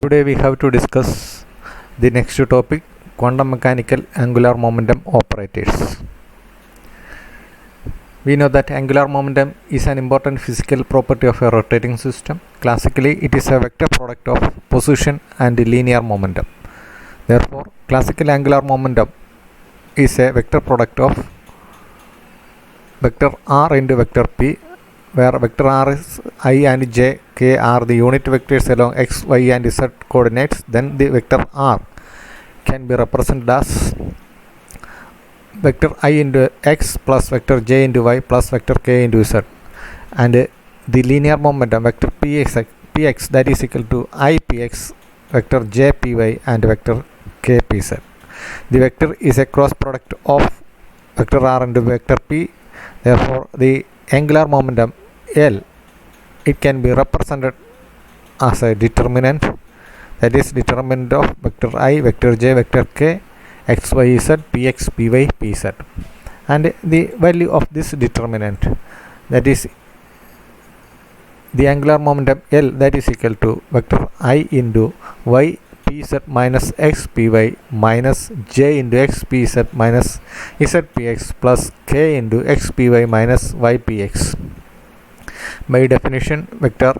Today we have to discuss the next topic, quantum mechanical angular momentum operators. We know that angular momentum is an important physical property of a rotating system. Classically, it is a vector product of position and linear momentum. Therefore, classical angular momentum is a vector product of vector r into vector p, where vector r is I and j, k are the unit vectors along x, y and z coordinates. Then the vector r can be represented as vector I into x plus vector j into y plus vector k into z, and the linear momentum vector px that is equal to I px, vector j py and vector k pz. The vector is a cross product of vector r into vector p. Therefore, the angular momentum L, it can be represented as a determinant, that is determinant of vector I, vector j, vector k, x, y, z, px, py, pz, and the value of this determinant, that is the angular momentum L, that is equal to vector I into y pz minus x py minus j into x pz minus z px plus k into x py minus y px. By definition, vector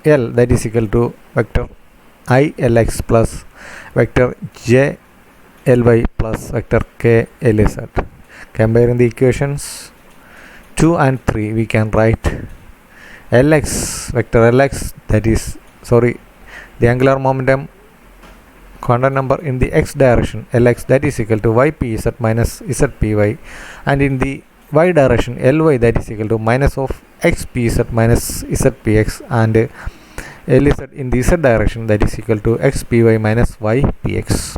L, that is equal to vector I Lx plus vector j Ly plus vector k Lz. Comparing the equations 2 and 3, we can write Lx, vector Lx, that is, the angular momentum quantum number in the x direction Lx, that is equal to y pz minus z py, and in the y direction Ly, that is equal to minus of x pz minus z px, and Lz in the z direction, that is equal to x py minus y px.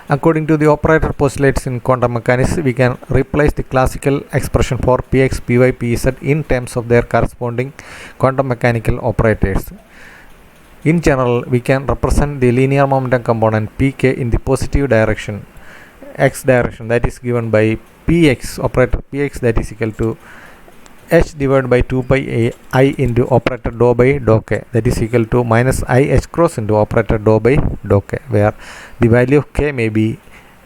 According to the operator postulates in quantum mechanics, we can replace the classical expression for px, py, pz in terms of their corresponding quantum mechanical operators. In general, we can represent the linear momentum component pk in the positive direction, x direction, that is given by px, operator px, that is equal to h divided by 2 pi I into operator dou by dou k, that is equal to minus I h cross into operator dou by dou k, where the value of k may be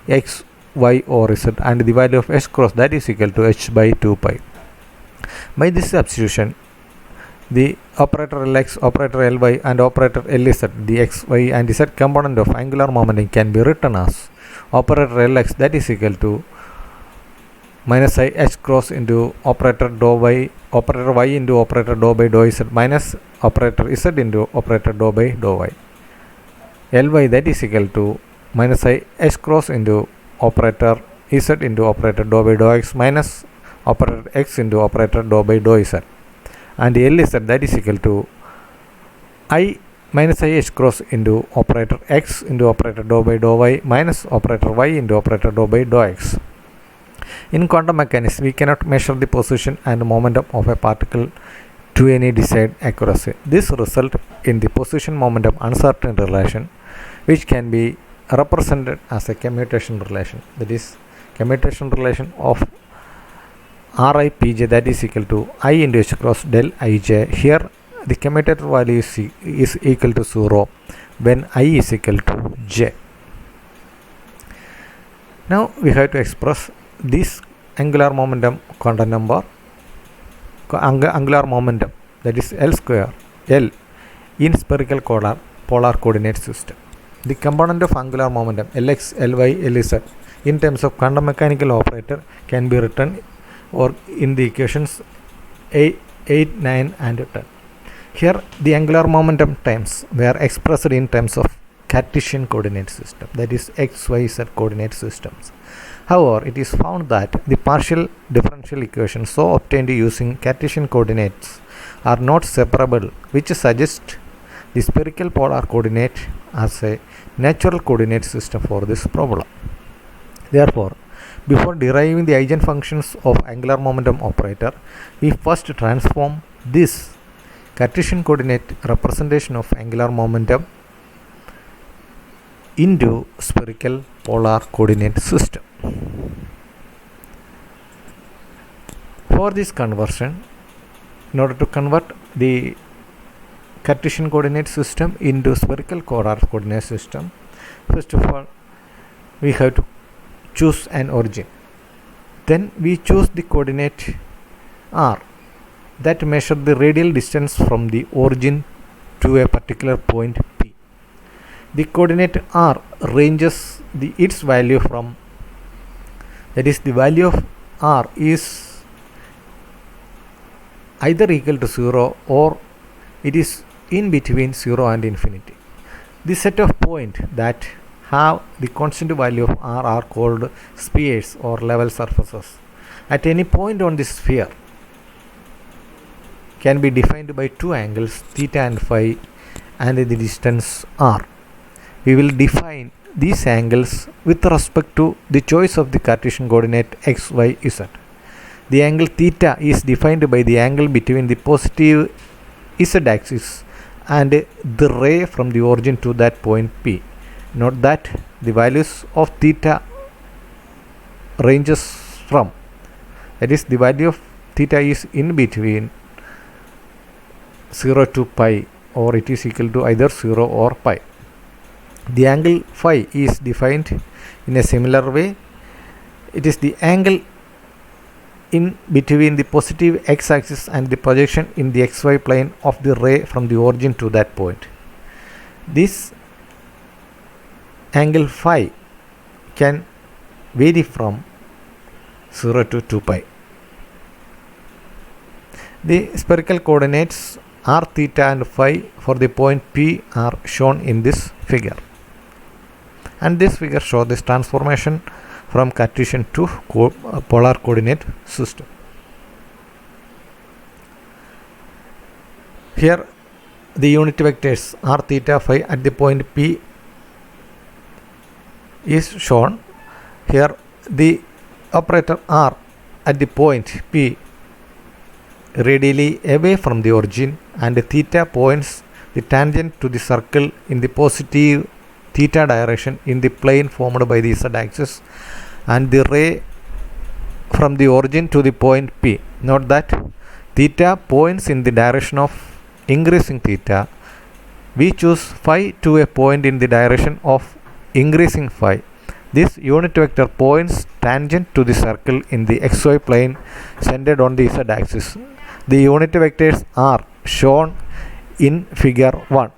x, y or z, and the value of h cross, that is equal to h by 2 pi. By this substitution, the operator Lx, operator Ly and operator Lz, the x, y and z component of angular momentum can be written as operator Lx, that is equal to minus I h cross into operator dou by operator y into operator dou by dou z minus operator z into operator dou by dou y. Ly, that is equal to minus I h cross into operator z into operator dou by dou x minus operator x into operator dou by dou z, and Lz, that is equal to I minus I h cross into operator x into operator dou by dou y minus operator y into operator dou by dou x. In quantum mechanics, we cannot measure the position and momentum of a particle to any desired accuracy. This results in the position momentum uncertainty relation, which can be represented as a commutation relation, that is commutation relation of Ri Pj, that is equal to I into h cross del Ij. Here the commutator value is equal to 0 when I is equal to j. Now we have to express this angular momentum quantum number, angular momentum, that is L square, L in spherical polar coordinate system. The component of angular momentum Lx, Ly, Lz in terms of quantum mechanical operator can be written or in the equations 8, 9 and 10. Here the angular momentum terms were expressed in terms of Cartesian coordinate system, that is x, y, z coordinate systems. However, it is found that the partial differential equations so obtained using Cartesian coordinates are not separable, which suggests the spherical polar coordinate as a natural coordinate system for this problem. Therefore, before deriving the eigenfunctions of angular momentum operator, we first transform this Cartesian coordinate representation of angular momentum into spherical polar coordinate system. For this conversion, in order to convert the Cartesian coordinate system into spherical coordinate system, first of all we have to choose an origin. Then we choose the coordinate r that measure the radial distance from the origin to a particular point P. The coordinate r ranges its value from, that is, the value of r is either equal to 0 or it is in between 0 and infinity. The set of points that have the constant value of r are called spheres or level surfaces. At any point on the sphere can be defined by two angles theta and phi and the distance r. We will define these angles with respect to the choice of the Cartesian coordinate x, y, z. The angle theta is defined by the angle between the positive z axis and the ray from the origin to that point P. Note that the values of theta ranges from, that is, the value of theta is in between 0 to pi, or it is equal to either 0 or pi. The angle phi is defined in a similar way. It is the angle in between the positive x-axis and the projection in the xy plane of the ray from the origin to that point. This angle phi can vary from 0 to 2 pi. The spherical coordinates r, theta and phi for the point P are shown in this figure. And this figure shows this transformation from Cartesian to polar coordinate system. Here the unit vectors r, theta, phi at the point P is shown. Here the operator r at the point P radially away from the origin, and theta points the tangent to the circle in the positive theta direction in the plane formed by the z axis, and the ray from the origin to the point P. Note that theta points in the direction of increasing theta. We choose phi to a point in the direction of increasing phi. This unit vector points tangent to the circle in the xy plane centered on the z axis. The unit vectors are shown in figure 1.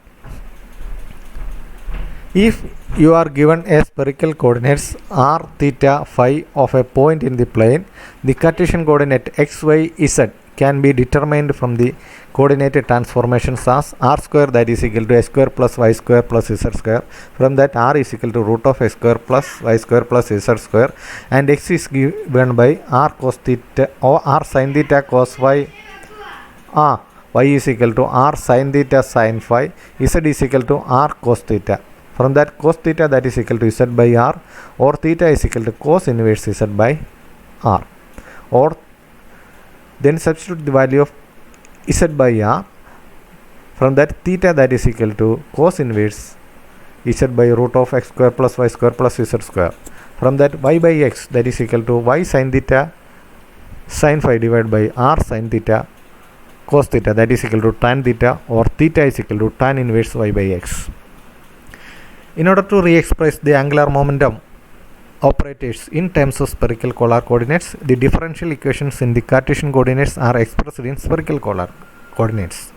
If you are given a spherical coordinates r, theta, phi of a point in the plane, the Cartesian coordinate x, y, z can be determined from the coordinate transformations as r square, that is equal to s square plus y square plus z square. From that, r is equal to root of s square plus y square plus z square, and x is given by r cos theta or r sin theta cos y. Y is equal to r sin theta sin phi, z is equal to r cos theta. From that, cos theta, that is equal to z by r, or theta is equal to cos inverse z by r. Or then substitute the value of z by r. From that, theta, that is equal to cos inverse z by root of x square plus y square plus z square. From that, y by x, that is equal to y sin theta sin phi divided by r sin theta cos theta, that is equal to tan theta, or theta is equal to tan inverse y by x. In order to re-express the angular momentum operators in terms of spherical polar coordinates, the differential equations in the Cartesian coordinates are expressed in spherical polar coordinates.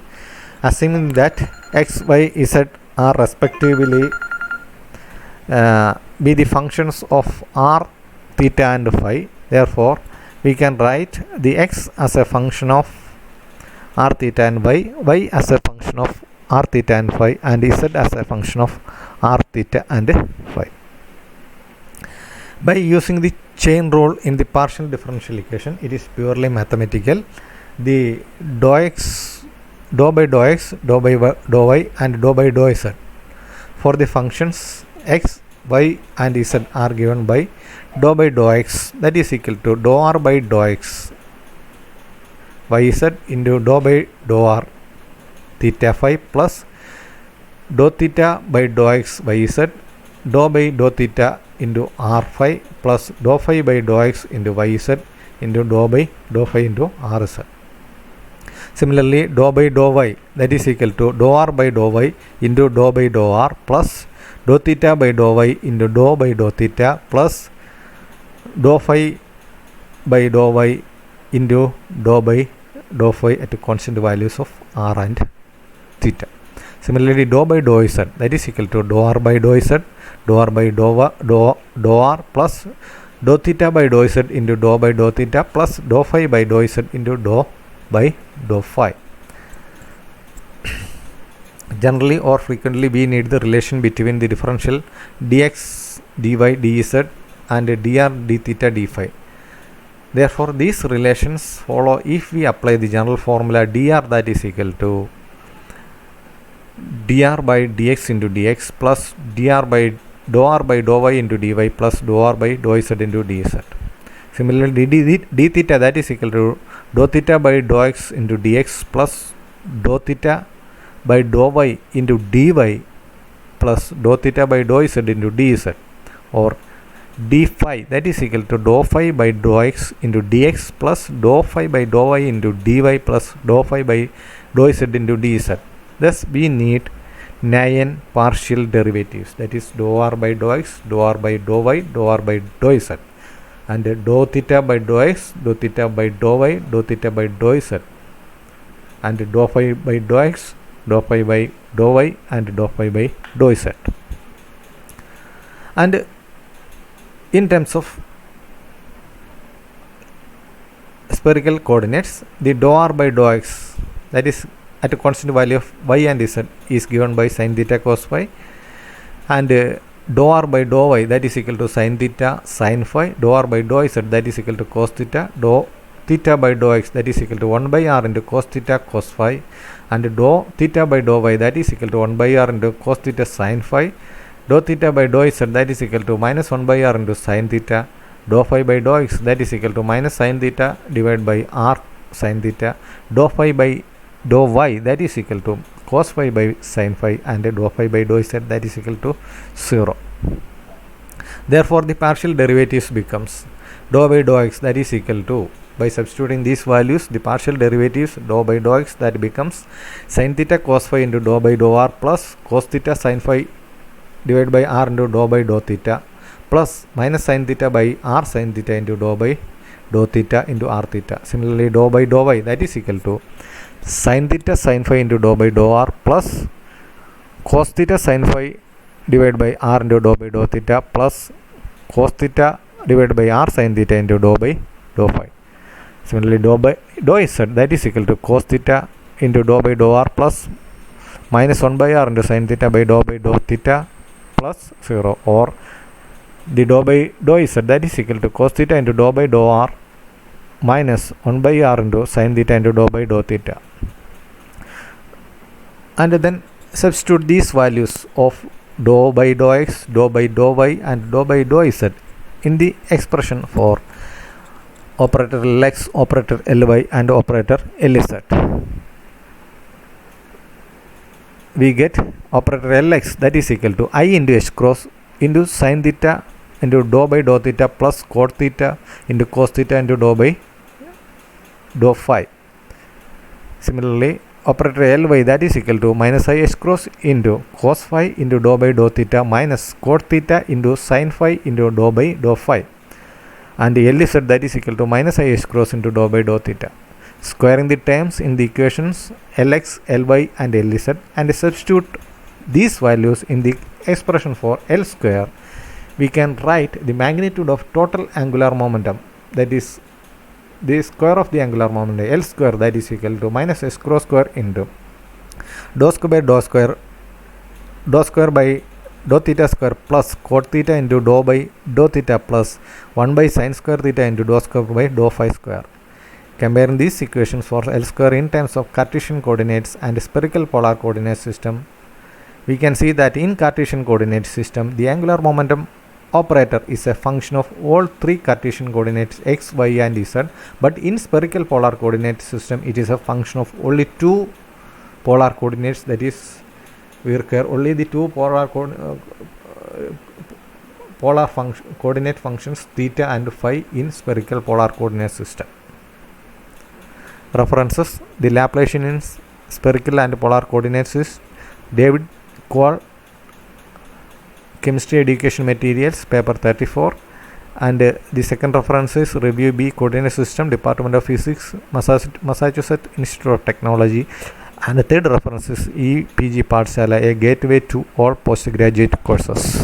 Assuming that x, y, z are respectively be the functions of r, theta and phi, therefore we can write the x as a function of r, theta and y as a function of r, theta and phi, and z as a function of r, theta and phi. By using the chain rule in the partial differential equation, it is purely mathematical. The dou x, dou by dou x, dou by dou y and dou by dou z for the functions x, y and z are given by dou by dou x, that is equal to dou r by dou x yz into dou by dou r theta phi plus dou theta by dou x yz dou by dou theta into r phi plus dou phi by dou x into yz into dou by dou phi into rz. Similarly, dou by dou y, that is equal to dou r by dou y into dou by dou r plus dou theta by dou y into dou by dou theta plus dou phi by dou y into dou by dou phi at constant values of r and theta. Similarly, dou by dou z, that is equal to dou r by dou z, dou r by dou r plus dou theta by dou z into dou by dou theta plus dou phi by dou z into dou by dou phi. Generally or frequently, we need the relation between the differential dx, dy, dz and dr, d theta, d phi. Therefore, these relations follow if we apply the general formula dr, that is equal to dr by dx into dx plus dr by dou r by dou y into dy plus dou r by dou z into dz. Similarly, d theta, that is equal to dou theta by dou x into dx plus dou theta by dou y into dy plus dou theta by dou z into dz, or d phi, that is equal to dou phi by dou x into dx plus dou phi by dou y into dy plus dou phi by dou z into dz. Thus, we need 9 partial derivatives, that is dou r by dou x, dou r by dou y, dou r by dou z, and dou theta by dou x, dou theta by dou y, dou theta by dou z, and dou phi by dou x, dou phi by dou y, and dou phi by dou z. And in terms of spherical coordinates, the dou r by dou x, that is at a constant value of y and z, is given by sin theta cos phi, and dou r by dou y, that is equal to sin theta sin phi, dou r by dou z, that is equal to cos theta, dou theta by dou x, that is equal to 1 by r into cos theta cos phi, and dou theta by dou y, that is equal to 1 by r into cos theta sin phi, dou theta by dou z, that is equal to minus 1 by r into sin theta, dou phi by dou x, that is equal to minus sin theta divided by r sin theta, dou phi by dou y, that is equal to cos phi by sin phi, and dou phi by dou z, that is equal to 0. Therefore, the partial derivatives becomes dou by dou x, that is equal to, by substituting these values, the partial derivatives dou by dou x, that becomes sin theta cos phi into dou by dou r plus cos theta sin phi divided by r into dou by dou theta plus minus sin theta by r sin theta into dou by dou theta into r theta. Similarly, dou by dou y, that is equal to sin theta sin phi into dou by dou r plus cos theta sin phi divided by r into dou by dou theta plus cos theta divided by r sin theta into dou by dou phi. Similarly, dou by dou z, that is equal to cos theta into dou by dou r plus minus 1 by r into sin theta by dou theta plus 0, or the dou by dou z, that is equal to cos theta into dou by dou r minus 1 by r into sin theta into dou by dou theta. And then substitute these values of dou by dou x, dou by dou y, and dou by dou z in the expression for operator Lx, operator Ly, and operator Lz. We get operator Lx, that is equal to I into h cross into sin theta into dou by dou theta plus cot theta into cos theta into dou by dou phi. Similarly, operator Ly, that is equal to minus I h cross into cos phi into dou by dou theta minus cot theta into sin phi into dou by dou phi, and Lz, that is equal to minus I h cross into dou by dou theta. Squaring the terms in the equations Lx, Ly, and Lz, and substitute these values in the expression for L square, we can write the magnitude of total angular momentum, that is the square of the angular momentum L square, that is equal to minus s cross square into dou square by dou theta square plus cot theta into dou by dou theta plus 1 by sin square theta into dou square by dou phi square. Comparing these equations for L square in terms of Cartesian coordinates and spherical polar coordinate system, we can see that in Cartesian coordinate system, the angular momentum operator is a function of all three Cartesian coordinates x, y, and z, but in spherical polar coordinate system, it is a function of only two polar coordinates, that is, we require only the two polar coordinate functions theta and phi in spherical polar coordinate system. References: The Laplacian in spherical and polar coordinates is David Cole, Chemistry Education Materials, paper 34. And the second reference is Review B, Coordinate System, Department of Physics, Massachusetts Institute of Technology. And the third reference is EPG Pathshala, a gateway to all postgraduate courses.